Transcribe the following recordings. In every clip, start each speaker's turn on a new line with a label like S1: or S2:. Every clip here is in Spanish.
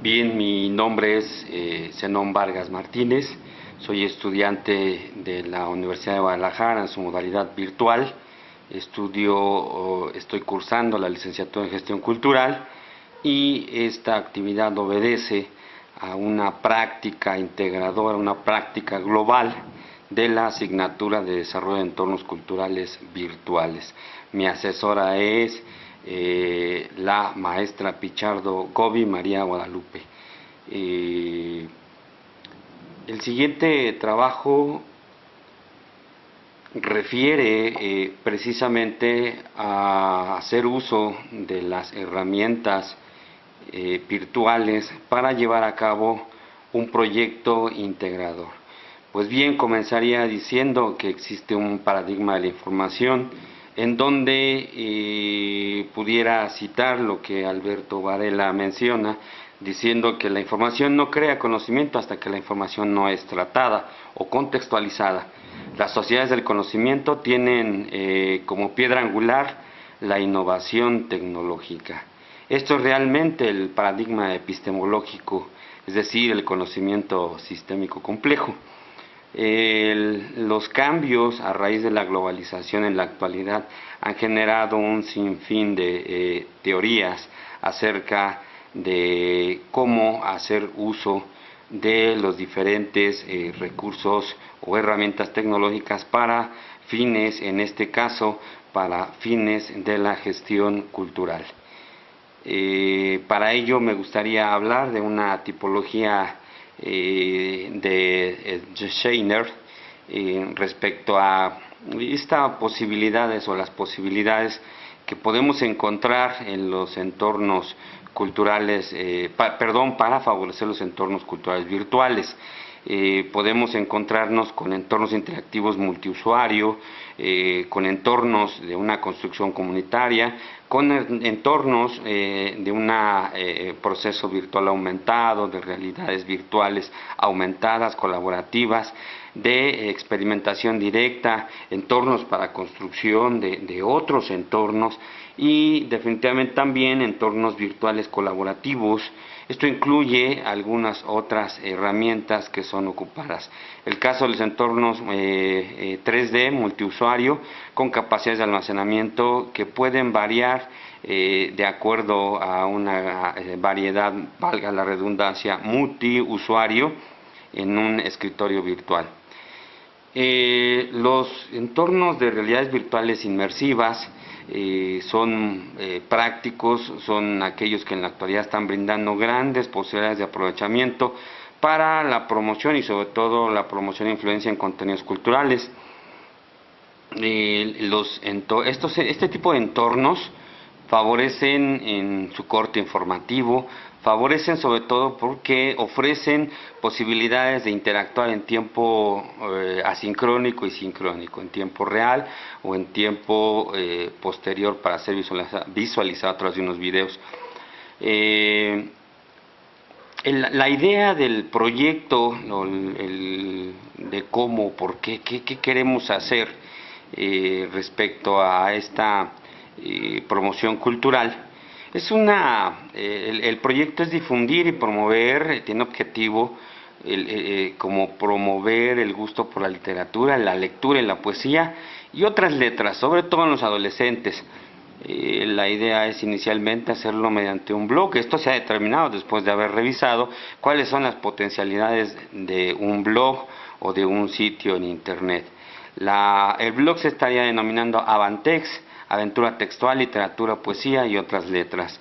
S1: Bien, mi nombre es Zenón Vargas Martínez, soy estudiante de la Universidad de Guadalajara en su modalidad virtual. Estoy cursando la licenciatura en Gestión Cultural y esta actividad obedece a una práctica integradora, una práctica global de la asignatura de Desarrollo de Entornos Culturales Virtuales. Mi asesora es la maestra Pichardo Gobi María Guadalupe. El siguiente trabajo refiere precisamente a hacer uso de las herramientas virtuales para llevar a cabo un proyecto integrador. Pues bien, comenzaría diciendo que existe un paradigma de la información en donde pudiera citar lo que Alberto Varela menciona, diciendo que la información no crea conocimiento hasta que la información no es tratada o contextualizada. Las sociedades del conocimiento tienen como piedra angular la innovación tecnológica. Esto es realmente el paradigma epistemológico, es decir, el conocimiento sistémico complejo. Los cambios a raíz de la globalización en la actualidad han generado un sinfín de teorías acerca de cómo hacer uso de los diferentes recursos o herramientas tecnológicas para fines, en este caso, para fines de la gestión cultural. Para ello me gustaría hablar de una tipología de Scheiner respecto a estas posibilidades o las posibilidades que podemos encontrar en los entornos culturales, para favorecer los entornos culturales virtuales. Podemos encontrarnos con entornos interactivos multiusuario, con entornos de una construcción comunitaria, con entornos de un proceso virtual aumentado, de realidades virtuales aumentadas, colaborativas, de experimentación directa, entornos para construcción de otros entornos y definitivamente también entornos virtuales colaborativos. Esto incluye algunas otras herramientas que son ocupadas. El caso de los entornos 3D multiusuario con capacidades de almacenamiento que pueden variar de acuerdo a una variedad, valga la redundancia, multiusuario en un escritorio virtual. Los entornos de realidades virtuales inmersivas son prácticos, son aquellos que en la actualidad están brindando grandes posibilidades de aprovechamiento para la promoción y sobre todo la promoción e influencia en contenidos culturales. Este tipo de entornos favorecen en su corte informativo, favorecen sobre todo porque ofrecen posibilidades de interactuar en tiempo asincrónico y sincrónico, en tiempo real o en tiempo posterior para ser visualizado a través de unos videos. La idea del proyecto, de cómo, por qué, qué queremos hacer respecto a esta promoción cultural, el proyecto es difundir y promover, tiene objetivo como promover el gusto por la literatura, la lectura y la poesía y otras letras, sobre todo en los adolescentes. La idea es inicialmente hacerlo mediante un blog. Esto se ha determinado después de haber revisado cuáles son las potencialidades de un blog o de un sitio en internet. El blog se estaría denominando Avantex, aventura textual, literatura, poesía y otras letras.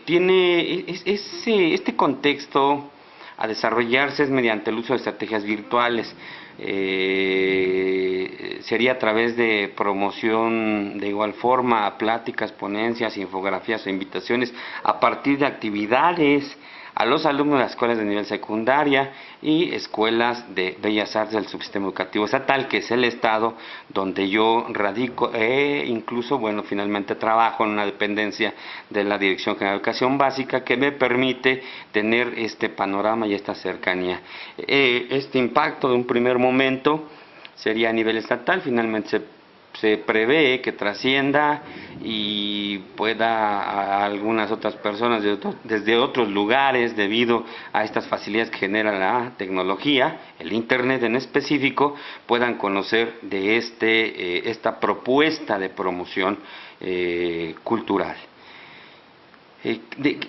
S1: Tiene este contexto a desarrollarse es mediante el uso de estrategias virtuales. Sería a través de promoción de igual forma, pláticas, ponencias, infografías o invitaciones a partir de actividades a los alumnos de las escuelas de nivel secundaria y escuelas de bellas artes del subsistema educativo estatal, que es el estado donde yo radico e incluso, finalmente trabajo en una dependencia de la Dirección General de Educación Básica que me permite tener este panorama y esta cercanía. Este impacto de un primer momento sería a nivel estatal, finalmente se se prevé que trascienda y pueda a algunas otras personas desde otros lugares, debido a estas facilidades que genera la tecnología, el Internet en específico, puedan conocer de esta propuesta de promoción cultural.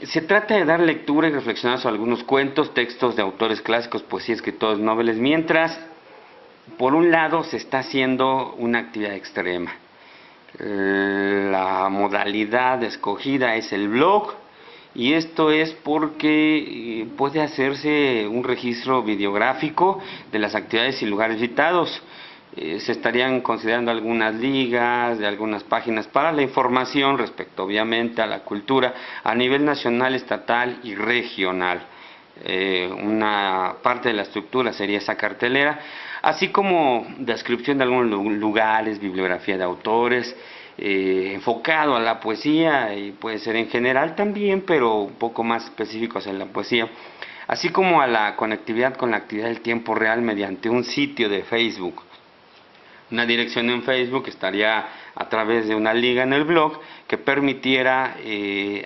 S1: Se trata de dar lectura y reflexionar sobre algunos cuentos, textos de autores clásicos, poesía, escritores, noveles, mientras por un lado se está haciendo una actividad extrema. La modalidad escogida es el blog, y esto es porque puede hacerse un registro videográfico de las actividades y lugares visitados. Se estarían considerando algunas ligas de algunas páginas para la información respecto obviamente a la cultura a nivel nacional, estatal y regional. Una parte de la estructura sería esa cartelera, así como descripción de algunos lugares, bibliografía de autores, enfocado a la poesía, y puede ser en general también, pero un poco más específicos en la poesía, así como a la conectividad con la actividad del tiempo real mediante un sitio de Facebook. Una dirección en Facebook estaría a través de una liga en el blog que permitiera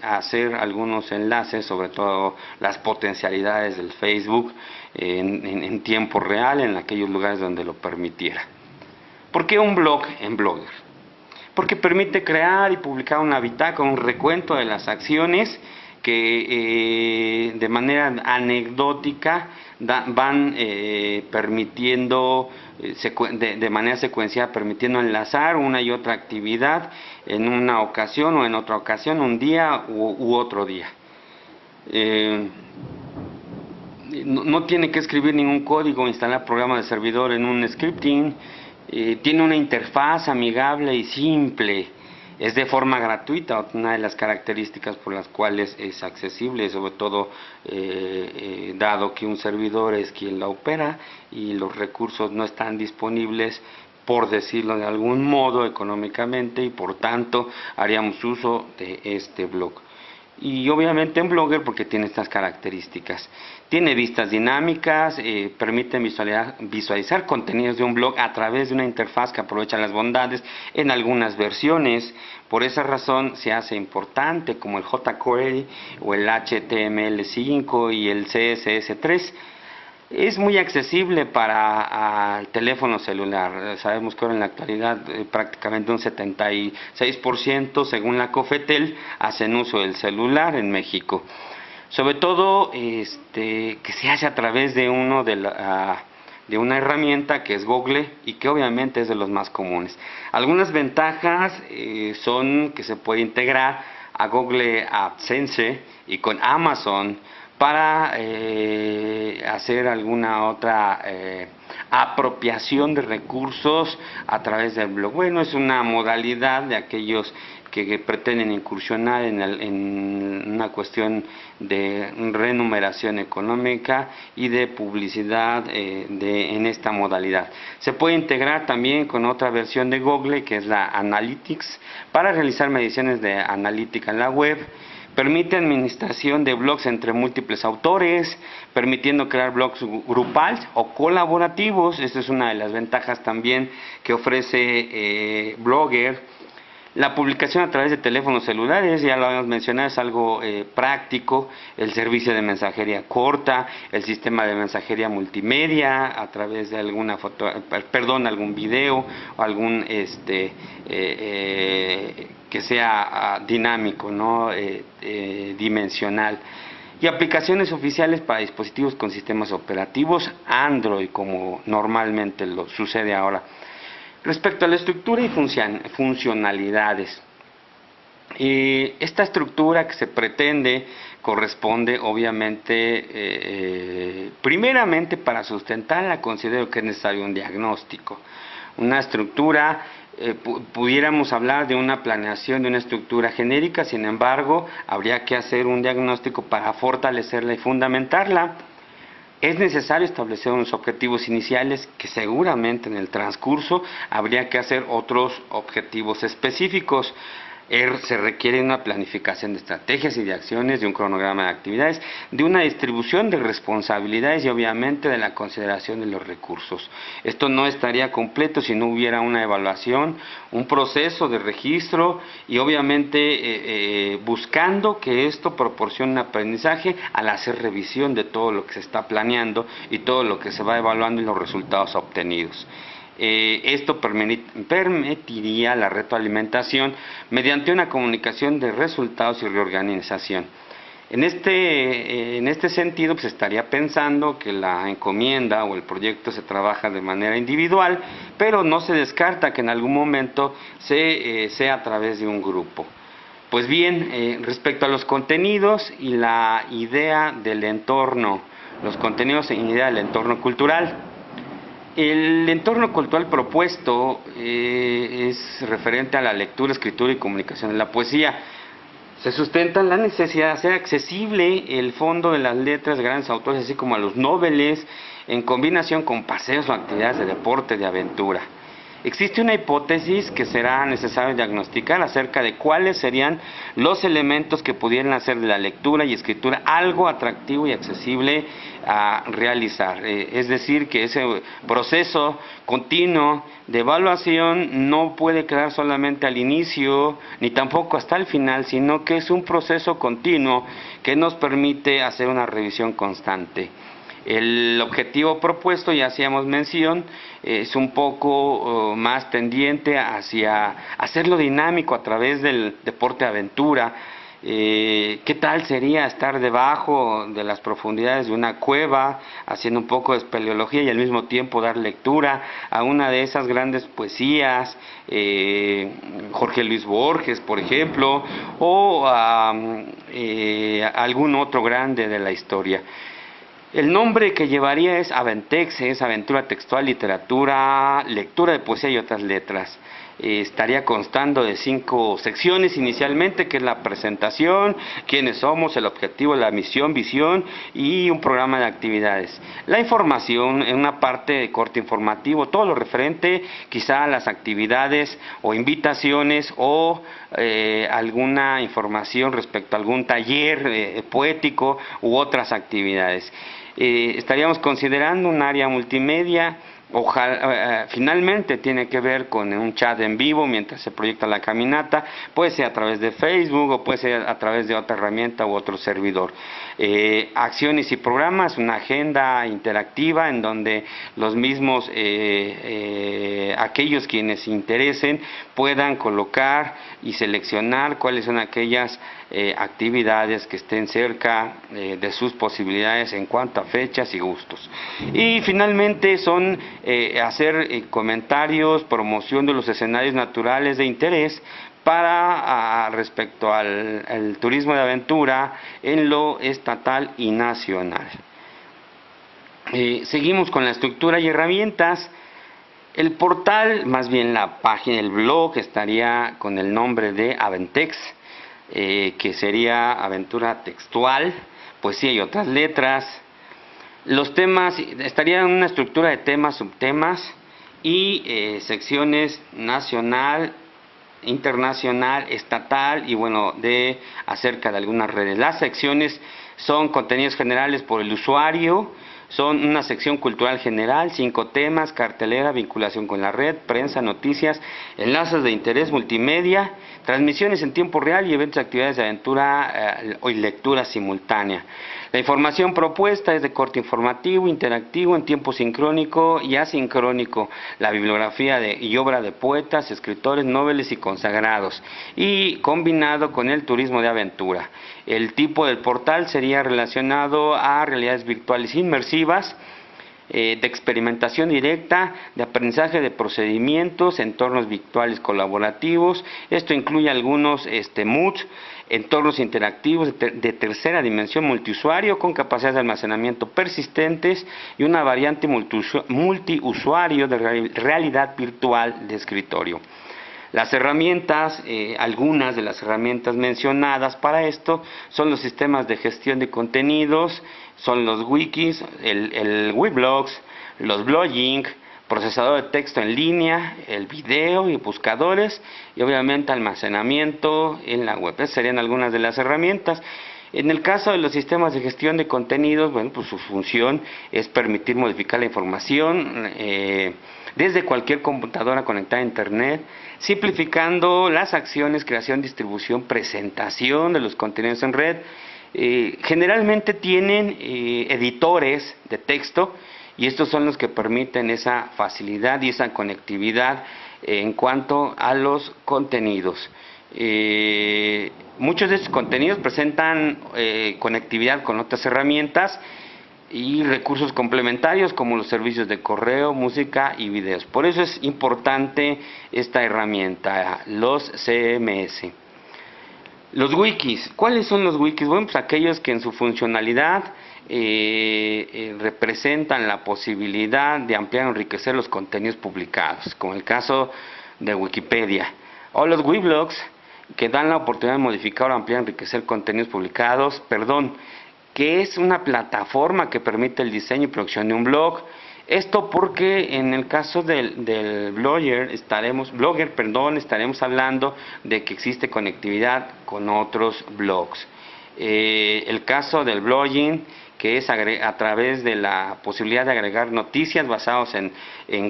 S1: hacer algunos enlaces, sobre todo las potencialidades del Facebook en tiempo real en aquellos lugares donde lo permitiera. ¿Por qué un blog en Blogger? Porque permite crear y publicar una bitácora, un recuento de las acciones que de manera anecdótica van permitiendo de manera secuencial, permitiendo enlazar una y otra actividad en una ocasión o en otra ocasión, un día u otro día. No tiene que escribir ningún código, instalar programa de servidor en un scripting, tiene una interfaz amigable y simple. Es de forma gratuita, una de las características por las cuales es accesible, sobre todo dado que un servidor es quien la opera y los recursos no están disponibles, por decirlo de algún modo, económicamente, y por tanto haríamos uso de este blog. Y obviamente en Blogger porque tiene estas características. Tiene vistas dinámicas, permite visualizar contenidos de un blog a través de una interfaz que aprovecha las bondades en algunas versiones. Por esa razón se hace importante, como el jQuery o el HTML5 y el CSS3. Es muy accesible para el teléfono celular. Sabemos que ahora en la actualidad prácticamente un 76% según la COFETEL hacen uso del celular en México. Sobre todo que se hace a través de de una herramienta que es Google y que obviamente es de los más comunes. Algunas ventajas son que se puede integrar a Google AdSense y con Amazon para hacer alguna otra apropiación de recursos a través del blog. Bueno, es una modalidad de aquellos que pretenden incursionar en una cuestión de remuneración económica y de publicidad en esta modalidad. Se puede integrar también con otra versión de Google, que es la Analytics, para realizar mediciones de analítica en la web. Permite administración de blogs entre múltiples autores, permitiendo crear blogs grupales o colaborativos. Esta es una de las ventajas también que ofrece Blogger. La publicación a través de teléfonos celulares, ya lo habíamos mencionado, es algo práctico. El servicio de mensajería corta, el sistema de mensajería multimedia a través de alguna algún video o algún que sea dinámico, ¿no? Dimensional. Y aplicaciones oficiales para dispositivos con sistemas operativos Android, como normalmente lo sucede ahora. Respecto a la estructura y funcionalidades, esta estructura que se pretende corresponde obviamente, primeramente para sustentarla considero que es necesario un diagnóstico. Una estructura, pudiéramos hablar de una planeación de una estructura genérica, sin embargo, habría que hacer un diagnóstico para fortalecerla y fundamentarla. Es necesario establecer unos objetivos iniciales que seguramente en el transcurso habría que hacer otros objetivos específicos. Se requiere una planificación de estrategias y de acciones, de un cronograma de actividades, de una distribución de responsabilidades y obviamente de la consideración de los recursos. Esto no estaría completo si no hubiera una evaluación, un proceso de registro y obviamente buscando que esto proporcione un aprendizaje al hacer revisión de todo lo que se está planeando y todo lo que se va evaluando y los resultados obtenidos. Esto permitiría la retroalimentación mediante una comunicación de resultados y reorganización. En este sentido, pues estaría pensando que la encomienda o el proyecto se trabaja de manera individual, pero no se descarta que en algún momento sea a través de un grupo. Pues bien, respecto a los contenidos y la idea del entorno, los contenidos y idea del entorno cultural. El entorno cultural propuesto es referente a la lectura, escritura y comunicación de la poesía. Se sustenta en la necesidad de hacer accesible el fondo de las letras de grandes autores, así como a los noveles, en combinación con paseos o actividades de deporte, de aventura. Existe una hipótesis que será necesario diagnosticar acerca de cuáles serían los elementos que pudieran hacer de la lectura y escritura algo atractivo y accesible a realizar. Es decir, que ese proceso continuo de evaluación no puede quedar solamente al inicio, ni tampoco hasta el final, sino que es un proceso continuo que nos permite hacer una revisión constante. El objetivo propuesto, ya hacíamos mención, es un poco más tendiente hacia hacerlo dinámico a través del deporte aventura. ¿Qué tal sería estar debajo de las profundidades de una cueva, haciendo un poco de espeleología y al mismo tiempo dar lectura a una de esas grandes poesías, Jorge Luis Borges, por ejemplo, o a algún otro grande de la historia? El nombre que llevaría es Aventex, es Aventura Textual, Literatura, Lectura de Poesía y otras letras. Estaría constando de 5 secciones inicialmente, que es la presentación, quiénes somos, el objetivo, la misión, visión y un programa de actividades. La información en una parte de corte informativo, todo lo referente quizá a las actividades o invitaciones o alguna información respecto a algún taller poético u otras actividades. Estaríamos considerando un área multimedia. Ojalá, finalmente tiene que ver con un chat en vivo mientras se proyecta la caminata, puede ser a través de Facebook o puede ser a través de otra herramienta u otro servidor. Acciones y programas, una agenda interactiva en donde los mismos, aquellos quienes se interesen, puedan colocar y seleccionar cuáles son aquellas actividades que estén cerca de sus posibilidades en cuanto a fechas y gustos. Y finalmente son hacer comentarios, promoción de los escenarios naturales de interés para respecto al turismo de aventura en lo estatal y nacional. Seguimos con la estructura y herramientas. El portal, más bien la página, el blog, estaría con el nombre de Aventex, que sería aventura textual, poesía y otras letras. Los temas, estaría en una estructura de temas, subtemas y secciones nacional, internacional, estatal y bueno, acerca de algunas redes. Las secciones son contenidos generales por el usuario, son una sección cultural general, 5 temas, cartelera, vinculación con la red, prensa, noticias, enlaces de interés multimedia, transmisiones en tiempo real y eventos, actividades de aventura y lectura simultánea. La información propuesta es de corte informativo, interactivo, en tiempo sincrónico y asincrónico, la bibliografía y obra de poetas, escritores, noveles y consagrados, y combinado con el turismo de aventura. El tipo del portal sería relacionado a realidades virtuales inmersivas, de experimentación directa, de aprendizaje de procedimientos, entornos virtuales colaborativos. Esto incluye algunos MOOCs, entornos interactivos de tercera dimensión multiusuario con capacidades de almacenamiento persistentes y una variante multiusuario de realidad virtual de escritorio. Las herramientas, algunas de las herramientas mencionadas para esto son los sistemas de gestión de contenidos, son los wikis, el Weblogs, los blogging, procesador de texto en línea, el video y buscadores, y obviamente almacenamiento en la web. Esas serían algunas de las herramientas. En el caso de los sistemas de gestión de contenidos, bueno, pues su función es permitir modificar la información desde cualquier computadora conectada a Internet, simplificando las acciones, creación, distribución, presentación de los contenidos en red. Generalmente tienen editores de texto, y estos son los que permiten esa facilidad y esa conectividad en cuanto a los contenidos. Muchos de estos contenidos presentan conectividad con otras herramientas y recursos complementarios como los servicios de correo, música y videos. Por eso es importante esta herramienta, los CMS. Los wikis. ¿Cuáles son los wikis? Bueno, pues aquellos que en su funcionalidad representan la posibilidad de ampliar o enriquecer los contenidos publicados, como el caso de Wikipedia. O los weblogs, que dan la oportunidad de modificar o ampliar o enriquecer contenidos publicados, que es una plataforma que permite el diseño y producción de un blog. Esto porque en el caso del blogger estaremos hablando de que existe conectividad con otros blogs. El caso del blogging, que es a través de la posibilidad de agregar noticias basadas en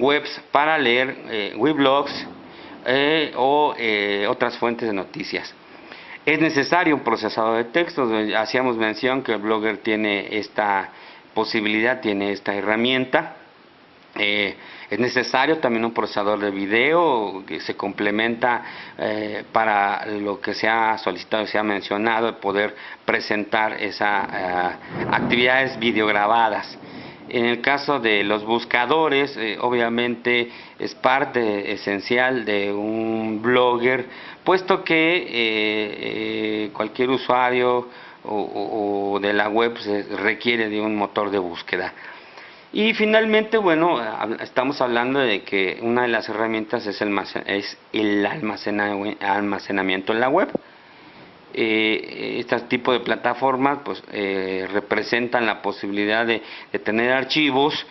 S1: webs para leer weblogs o otras fuentes de noticias. Es necesario un procesador de textos. Hacíamos mención que el blogger tiene esta posibilidad, tiene esta herramienta. Es necesario también un procesador de video que se complementa para lo que se ha solicitado y se ha mencionado, de poder presentar esas actividades videograbadas. En el caso de los buscadores, obviamente es parte esencial de un blogger, puesto que cualquier usuario o de la web se requiere de un motor de búsqueda. Y finalmente, bueno, estamos hablando de que una de las herramientas es el almacenamiento en la web. Este tipo de plataformas pues representan la posibilidad de tener archivos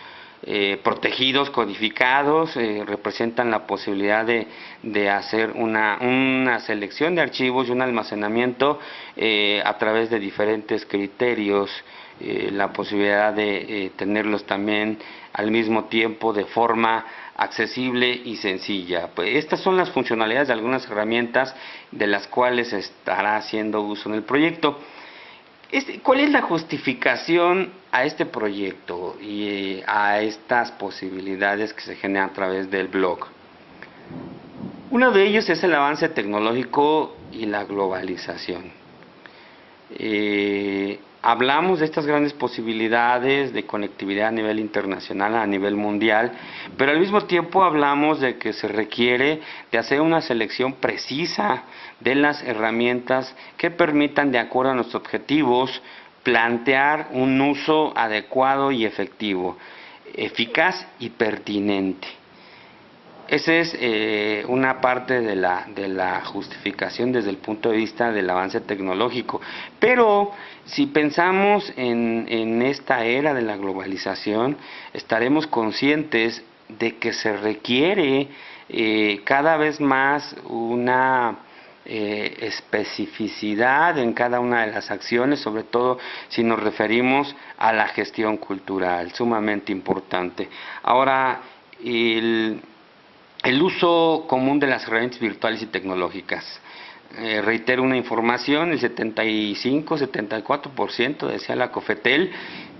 S1: protegidos, codificados, representan la posibilidad de hacer una selección de archivos y un almacenamiento a través de diferentes criterios, la posibilidad de tenerlos también al mismo tiempo de forma accesible y sencilla. Pues estas son las funcionalidades de algunas herramientas de las cuales se estará haciendo uso en el proyecto. ¿Cuál es la justificación a este proyecto y a estas posibilidades que se generan a través del blog? Uno de ellos es el avance tecnológico y la globalización. Hablamos de estas grandes posibilidades de conectividad a nivel internacional, a nivel mundial, pero al mismo tiempo hablamos de que se requiere de hacer una selección precisa de las herramientas que permitan, de acuerdo a nuestros objetivos, plantear un uso adecuado y efectivo, eficaz y pertinente. Esa es una parte de la justificación desde el punto de vista del avance tecnológico. Pero si pensamos en esta era de la globalización, estaremos conscientes de que se requiere cada vez más una especificidad en cada una de las acciones, sobre todo si nos referimos a la gestión cultural, sumamente importante. Ahora, el uso común de las herramientas virtuales y tecnológicas. Reitero una información, el 75-74%, decía la COFETEL,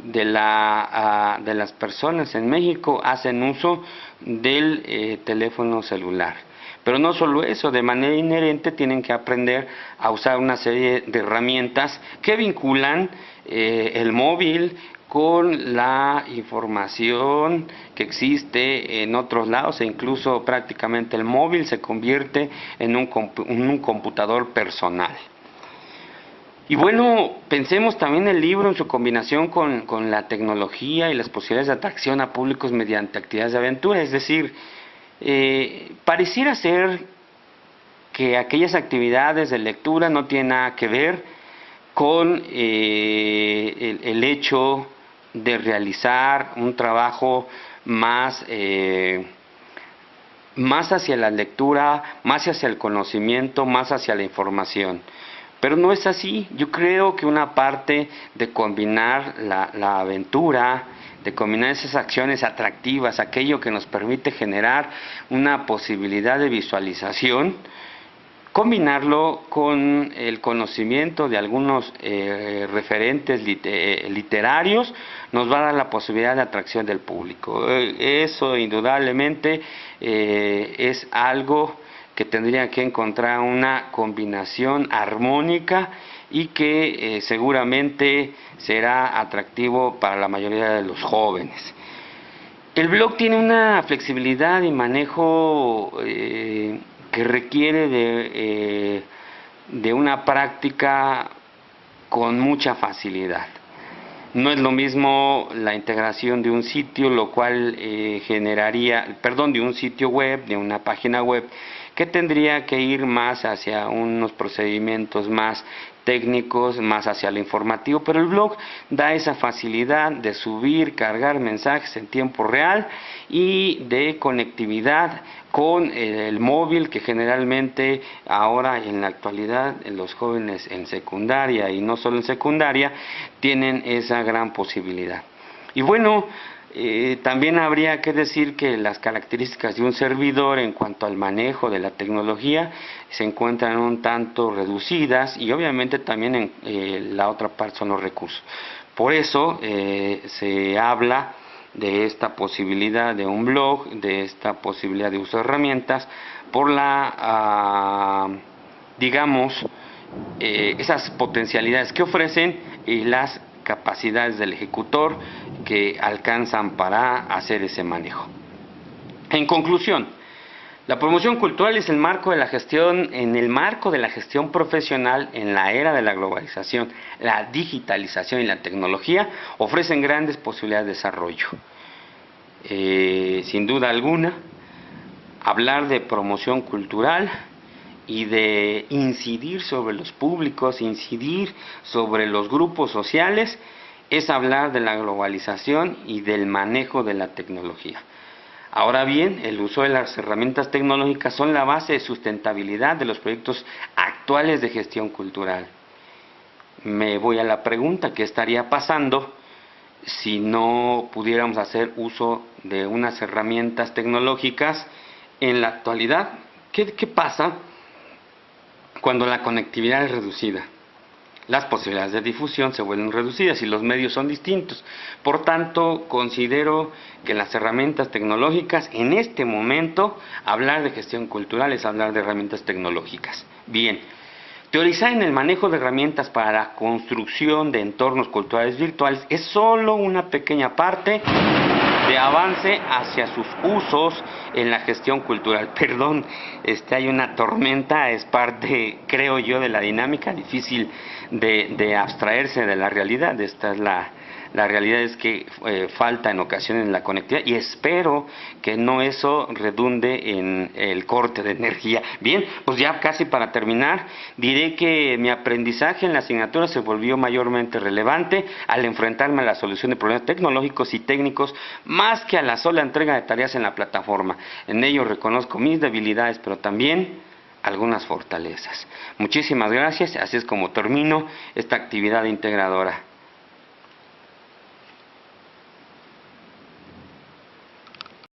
S1: de las personas en México hacen uso del teléfono celular. Pero no solo eso, de manera inherente tienen que aprender a usar una serie de herramientas que vinculan el móvil con la información que existe en otros lados, e incluso prácticamente el móvil se convierte en un computador personal. Y bueno, pensemos también el libro en su combinación con la tecnología y las posibilidades de atracción a públicos mediante actividades de aventura. Es decir, pareciera ser que aquellas actividades de lectura no tienen nada que ver con el hecho de realizar un trabajo más hacia la lectura, más hacia el conocimiento, más hacia la información. Pero no es así. Yo creo que una parte de combinar la aventura, de combinar esas acciones atractivas, aquello que nos permite generar una posibilidad de visualización, combinarlo con el conocimiento de algunos referentes literarios, nos va a dar la posibilidad de atracción del público. Eso indudablemente es algo que tendría que encontrar una combinación armónica y que seguramente será atractivo para la mayoría de los jóvenes. El blog tiene una flexibilidad y manejo que requiere de una práctica con mucha facilidad. No es lo mismo la integración de un sitio, lo cual de un sitio web, de una página web, que tendría que ir más hacia unos procedimientos más técnicos, más hacia lo informativo, pero el blog da esa facilidad de subir, cargar mensajes en tiempo real y de conectividad con el móvil, que generalmente ahora en la actualidad los jóvenes en secundaria y no solo en secundaria tienen esa gran posibilidad. Y bueno, también habría que decir que las características de un servidor en cuanto al manejo de la tecnología se encuentran un tanto reducidas, y obviamente también la otra parte son los recursos. Por eso se habla de esta posibilidad de un blog, de esta posibilidad de uso de herramientas, por esas potencialidades que ofrecen y las capacidades del ejecutor que alcanzan para hacer ese manejo. En conclusión, la promoción cultural es el marco de la gestión, en el marco de la gestión profesional en la era de la globalización, la digitalización y la tecnología ofrecen grandes posibilidades de desarrollo. Sin duda alguna, hablar de promoción cultural y de incidir sobre los públicos, incidir sobre los grupos sociales, es hablar de la globalización y del manejo de la tecnología. Ahora bien, el uso de las herramientas tecnológicas son la base de sustentabilidad de los proyectos actuales de gestión cultural. Me voy a la pregunta: ¿qué estaría pasando si no pudiéramos hacer uso de unas herramientas tecnológicas en la actualidad? ¿Qué pasa cuando la conectividad es reducida? Las posibilidades de difusión se vuelven reducidas y los medios son distintos. Por tanto, considero que las herramientas tecnológicas, en este momento, hablar de gestión cultural es hablar de herramientas tecnológicas. Bien, teorizar en el manejo de herramientas para la construcción de entornos culturales virtuales es solo una pequeña parte de avance hacia sus usos en la gestión cultural. Perdón, hay una tormenta, es parte, creo yo, de la dinámica, difícil de abstraerse de la realidad. Esta es la realidad, es que falta en ocasiones la conectividad, y espero que no eso redunde en el corte de energía. Bien, pues ya casi para terminar, diré que mi aprendizaje en la asignatura se volvió mayormente relevante al enfrentarme a la solución de problemas tecnológicos y técnicos, más que a la sola entrega de tareas en la plataforma. En ello reconozco mis debilidades, pero también algunas fortalezas. Muchísimas gracias, así es como termino esta actividad integradora.